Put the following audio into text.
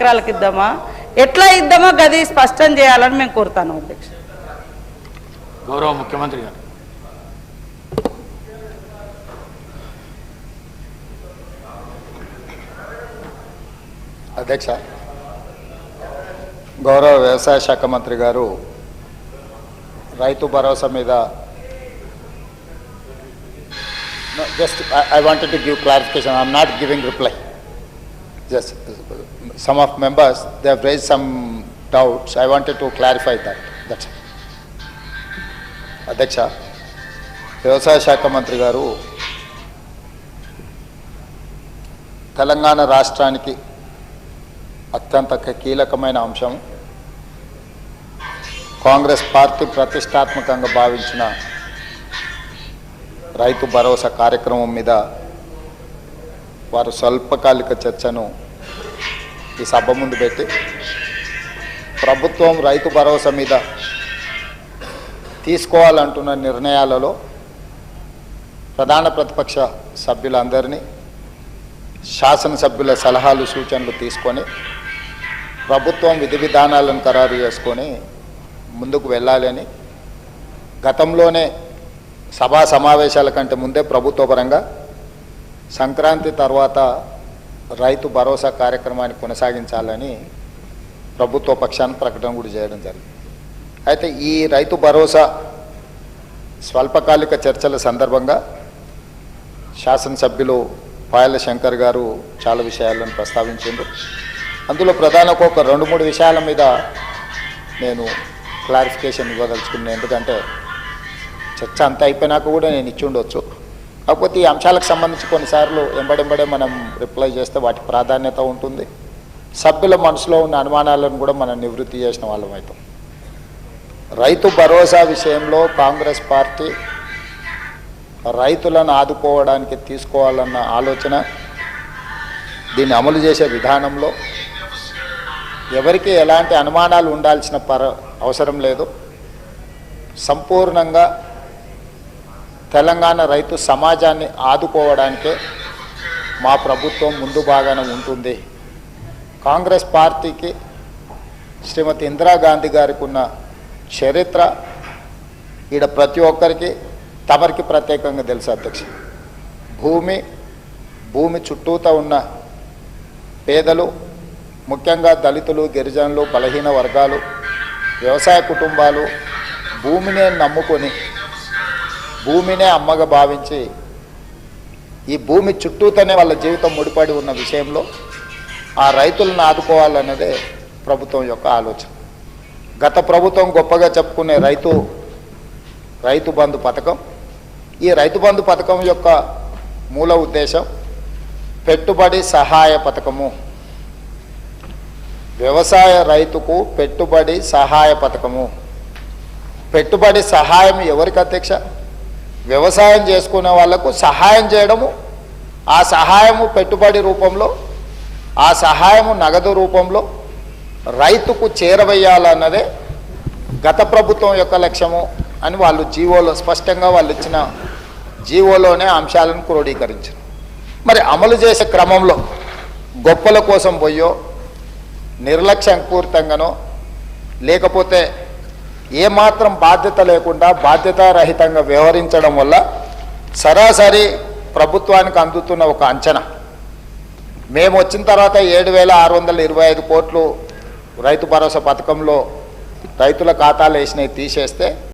ఎకరాలకు ఇద్దామా, ఎట్లా ఇద్దామో గది స్పష్టం చేయాలని మేము కోరుతాను అధ్యక్ష. గౌరవ ముఖ్యమంత్రి గారు. అధ్యక్ష, గౌరవ వ్యవసాయ శాఖ మంత్రి గారు రైతు భరోసా మీద just I wanted to give clarification. I am not giving reply. Just some of members, they have raised some doubts. I wanted to clarify that. That's it. అధ్యక్ష, వ్యవసాయ శాఖ మంత్రి గారు తెలంగాణ రాష్ట్రానికి అత్యంత కీలకమైన అంశం, కాంగ్రెస్ పార్టీ ప్రతిష్టాత్మకంగా భావించిన రైతు భరోసా కార్యక్రమం మీద వారు స్వల్పకాలిక చర్చను ఈ సభ ముందు పెట్టి ప్రభుత్వం రైతు భరోసా మీద తీసుకోవాలంటున్న నిర్ణయాలలో ప్రధాన ప్రతిపక్ష సభ్యులందరినీ, శాసనసభ్యుల సలహాలు సూచనలు తీసుకొని ప్రభుత్వం విధి విధానాలను ఖరారు చేసుకొని ముందుకు వెళ్ళాలని గతంలోనే సభా సమావేశాల కంటే ముందే ప్రభుత్వ పరంగా సంక్రాంతి తర్వాత రైతు భరోసా కార్యక్రమాన్ని కొనసాగించాలని ప్రభుత్వ పక్షాన్ని ప్రకటన కూడా చేయడం జరిగింది. అయితే ఈ రైతు భరోసా స్వల్పకాలిక చర్చల సందర్భంగా శాసనసభ్యులు పాయల శంకర్ గారు చాలా విషయాలను ప్రస్తావించారు. అందులో ప్రధానంగా ఒక 2-3 విషయాల మీద నేను క్లారిఫికేషన్ ఇవ్వదలుచుకున్నాను. ఎందుకంటే చర్చ అంతా అయిపోయినాక కూడా నేను ఇచ్చి ఉండొచ్చు. కాకపోతే ఈ అంశాలకు సంబంధించి కొన్నిసార్లు ఎంబడెంబడే మనం రిప్లై చేస్తే వాటి ప్రాధాన్యత ఉంటుంది, సభ్యుల మనసులో ఉన్న అనుమానాలను కూడా మనం నివృత్తి చేసిన వాళ్ళం అవుతాం. రైతు భరోసా విషయంలో కాంగ్రెస్ పార్టీ రైతులను ఆదుకోవడానికి తీసుకోవాలన్న ఆలోచన, దీన్ని అమలు చేసే విధానంలో ఎవరికి ఎలాంటి అనుమానాలు ఉండాల్సిన అవసరం లేదు. సంపూర్ణంగా తెలంగాణ రైతు సమాజాన్ని ఆదుకోవడానికే మా ప్రభుత్వం ముందు భాగాన ఉంటుంది. కాంగ్రెస్ పార్టీకి శ్రీమతి ఇందిరాగాంధీ గారికి ఉన్న చరిత్ర ఈడ ప్రతి ఒక్కరికి తమరికి ప్రత్యేకంగా తెలుసు అధ్యక్ష. భూమి చుట్టూతా ఉన్న పేదలు, ముఖ్యంగా దళితులు, గిరిజనులు, బలహీన వర్గాలు, వ్యవసాయ కుటుంబాలు భూమినే నమ్ముకొని, భూమినే అమ్మగా భావించి ఈ భూమి చుట్టూతోనే వాళ్ళ జీవితం ముడిపడి ఉన్న విషయంలో ఆ రైతులను ఆదుకోవాలన్నదే ప్రభుత్వం యొక్క ఆలోచన. గత ప్రభుత్వం గొప్పగా చెప్పుకునే రైతు బంధు పథకం, ఈ రైతు బంధు పథకం యొక్క మూల ఉద్దేశం పెట్టుబడి సహాయ పథకము. వ్యవసాయ రైతుకు పెట్టుబడి సహాయ పథకము. పెట్టుబడి సహాయం ఎవరికి అధ్యక్ష? వ్యవసాయం చేసుకునే వాళ్లకు సహాయం చేయడము, ఆ సహాయము పెట్టుబడి రూపంలో, ఆ సహాయము నగదు రూపంలో రైతుకు చేరవేయాలన్నదే గత ప్రభుత్వం యొక్క లక్ష్యము అని వాళ్ళు జీవోలో స్పష్టంగా వాళ్ళు ఇచ్చిన జీవోలోనే అంశాలను క్రోడీకరించారు. మరి అమలు చేసే క్రమంలో గొప్పల కోసం పోయో, నిర్లక్ష్యపూరితంగానో, లేకపోతే ఏమాత్రం బాధ్యత లేకుండా బాధ్యతారహితంగా వ్యవహరించడం వల్ల సరాసరి ప్రభుత్వానికి అందుతున్న ఒక అంచనా, మేము వచ్చిన తర్వాత 7,625 కోట్లు రైతు భరోసా పథకంలో రైతుల ఖాతాలు వేసినవి తీసేస్తే